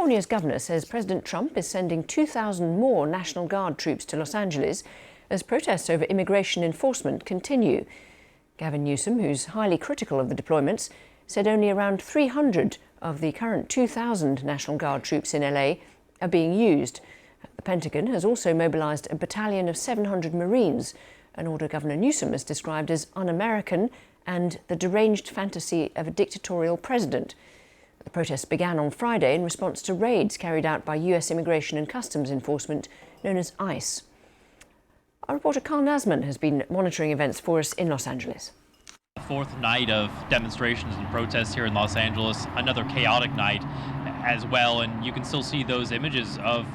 California's governor says President Trump is sending 2,000 more National Guard troops to Los Angeles as protests over immigration enforcement continue. Gavin Newsom, who's highly critical of the deployments, said only around 300 of the current 2,000 National Guard troops in LA are being used. The Pentagon has also mobilised a battalion of 700 Marines, an order Governor Newsom has described as un-American and the deranged fantasy of a dictatorial president. The protests began on Friday in response to raids carried out by US Immigration and Customs Enforcement, known as ICE. Our reporter Carl Nasman has been monitoring events for us in Los Angeles. The fourth night of demonstrations and protests here in Los Angeles, another chaotic night as well, and you can still see those images of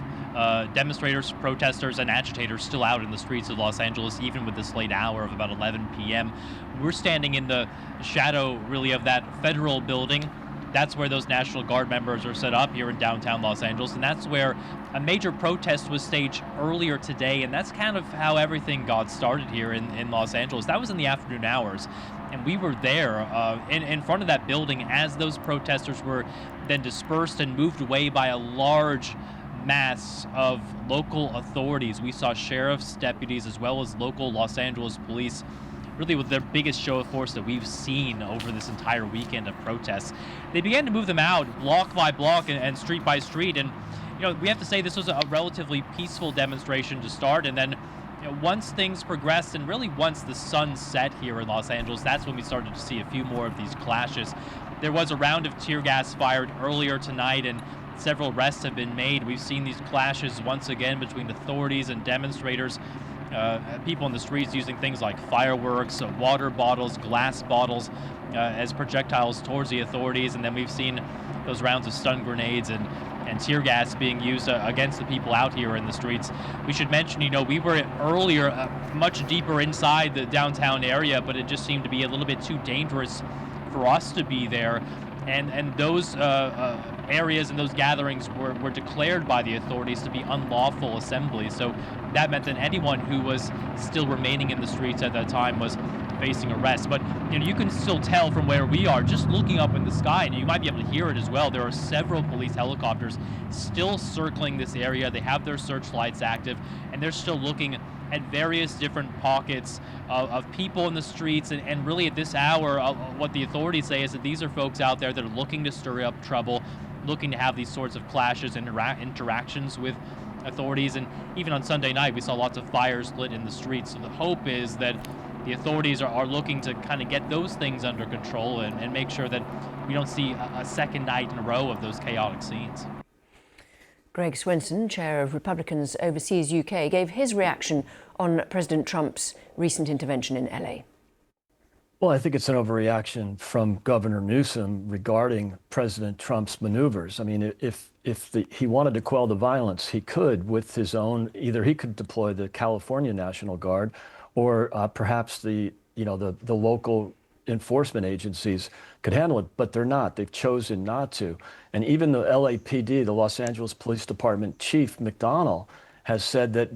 demonstrators, protesters, and agitators still out in the streets of Los Angeles, even with this late hour of about 11 p.m. We're standing in the shadow, really, of that federal building. That's where those National Guard members are set up here in downtown Los Angeles, and that's where a major protest was staged earlier today, and that's kind of how everything got started here in Los Angeles. That was in the afternoon hours, and we were there in front of that building as those protesters were then dispersed and moved away by a large mass of local authorities. We saw sheriffs, deputies, as well as local Los Angeles police, really with their biggest show of force that we've seen over this entire weekend of protests. They began to move them out block by block and street by street, and we have to say this was a relatively peaceful demonstration to start, and then once things progressed and really once the sun set here in Los Angeles, that's when we started to see a few more of these clashes. There was a round of tear gas fired earlier tonight, and several arrests have been made. We've seen these clashes once again between authorities and demonstrators. People in the streets using things like fireworks, water bottles, glass bottles as projectiles towards the authorities, and then we've seen those rounds of stun grenades and tear gas being used against the people out here in the streets. We should mention, we were earlier much deeper inside the downtown area, but it just seemed to be a little bit too dangerous for us to be there. And those areas and those gatherings were declared by the authorities to be unlawful assemblies. So that meant that anyone who was still remaining in the streets at that time was facing arrest. But you can still tell from where we are, just looking up in the sky, and you might be able to hear it as well. There are several police helicopters still circling this area. They have their searchlights active, and they're still looking at various different pockets of people in the streets, and really at this hour, what the authorities say is that these are folks out there that are looking to stir up trouble, looking to have these sorts of clashes and interactions with authorities. And even on Sunday night, we saw lots of fires lit in the streets. So the hope is that the authorities are looking to kind of get those things under control and make sure that we don't see a second night in a row of those chaotic scenes. Greg Swenson, chair of Republicans Overseas UK, gave his reaction on President Trump's recent intervention in LA. Well, I think it's an overreaction from Governor Newsom regarding President Trump's maneuvers. I mean, if he wanted to quell the violence, he could with his own. Either he could deploy the California National Guard, or perhaps the local enforcement agencies could handle it, but they're not. They've chosen not to. And even the LAPD, the Los Angeles Police Department Chief McDonnell, has said that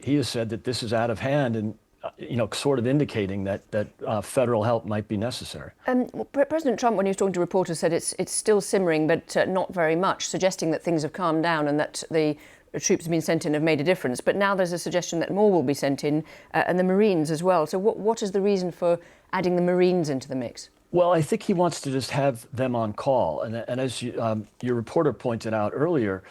he has said that this is out of hand, and sort of indicating that federal help might be necessary. President Trump, when he was talking to reporters, said it's still simmering, but not very much, suggesting that things have calmed down and that the troops have been sent in have made a difference. But now there's a suggestion that more will be sent in, and the Marines as well. So what is the reason for adding the Marines into the mix? Well, I think he wants to just have them on call. And as your reporter pointed out earlier,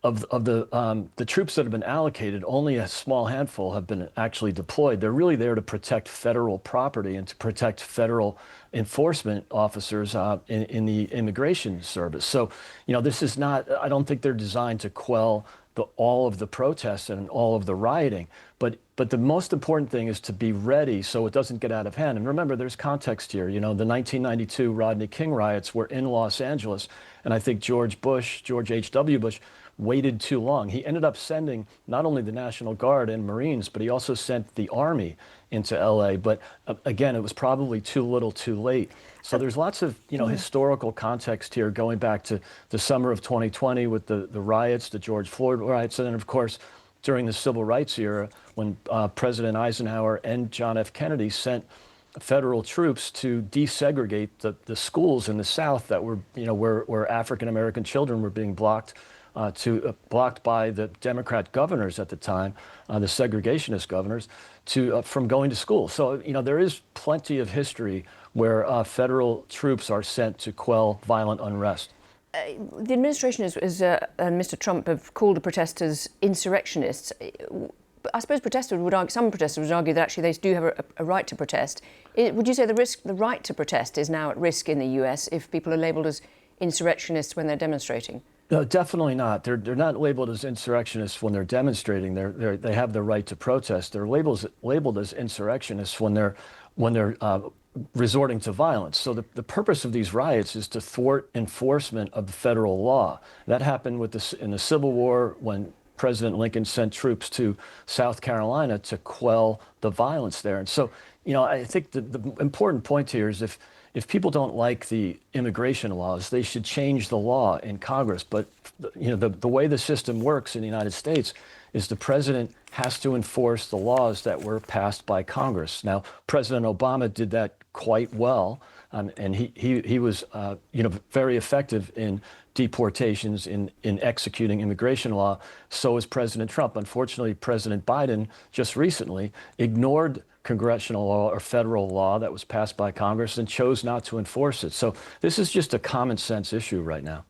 of the troops that have been allocated, only a small handful have been actually deployed. They're really there to protect federal property and to protect federal enforcement officers in the immigration service. So, this is not, I don't think they're designed to quell all of the protests and all of the rioting. But the most important thing is to be ready so it doesn't get out of hand. And remember, there's context here. The 1992 Rodney King riots were in Los Angeles, and I think George H.W. Bush, waited too long. He ended up sending not only the National Guard and Marines, but he also sent the Army into LA. But again, it was probably too little too late. So there's lots of historical context here going back to the summer of 2020 with the riots, the George Floyd riots, and then of course during the civil rights era when President Eisenhower and John F. Kennedy sent federal troops to desegregate the schools in the South that were, where African American children were being blocked by the Democrat governors at the time, the segregationist governors, from going to school. So, there is plenty of history where federal troops are sent to quell violent unrest. The administration and Mr. Trump have called the protesters insurrectionists. I suppose some protesters would argue that actually they do have a right to protest. Would you say the right to protest is now at risk in the US if people are labelled as insurrectionists when they're demonstrating? No, definitely not. They're not labeled as insurrectionists when they're demonstrating. They have the right to protest. They're labeled as insurrectionists when they're resorting to violence. So the purpose of these riots is to thwart enforcement of the federal law. That happened in the Civil War when President Lincoln sent troops to South Carolina to quell the violence there. And so, I think the important point here is if people don't like the immigration laws, they should change the law in Congress. But the way the system works in the United States is the president has to enforce the laws that were passed by Congress. Now, President Obama did that quite well, and he was very effective in deportations, in executing immigration law. So is President Trump. Unfortunately, President Biden just recently ignored congressional law or federal law that was passed by Congress and chose not to enforce it. So this is just a common sense issue right now.